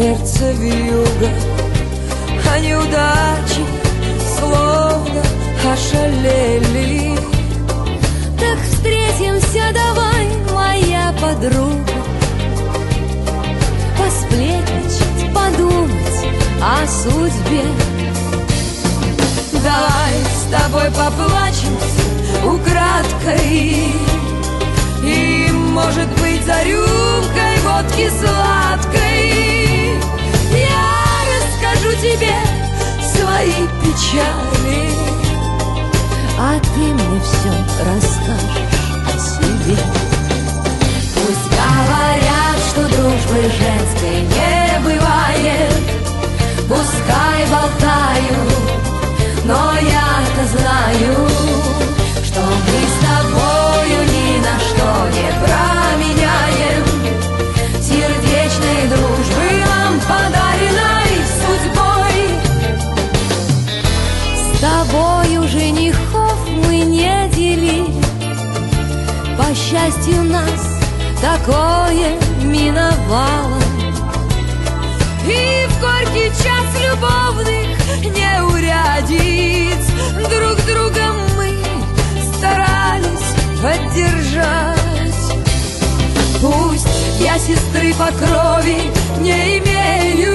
сердце вьюга, а неудачи словно ошалели. Так встретимся давай, моя подруга, посплетничать, подумать о судьбе. Давай с тобой поплачемся украдкой, и, может быть, за рюмкой водки сладкой я расскажу тебе свои печали, а ты мне все расскажешь о себе. Пусть говорят, что дружбы женской не бывает, пускай болтают, но я-то знаю, что мы с тобою ни на что не променяем сердечной дружбы нам подаренной судьбой. С тобою женихов мы не делили, по счастью нас такое миновало. И в горький час любовных неурядиц друг друга мы старались поддержать. Пусть я сестры по крови не имею,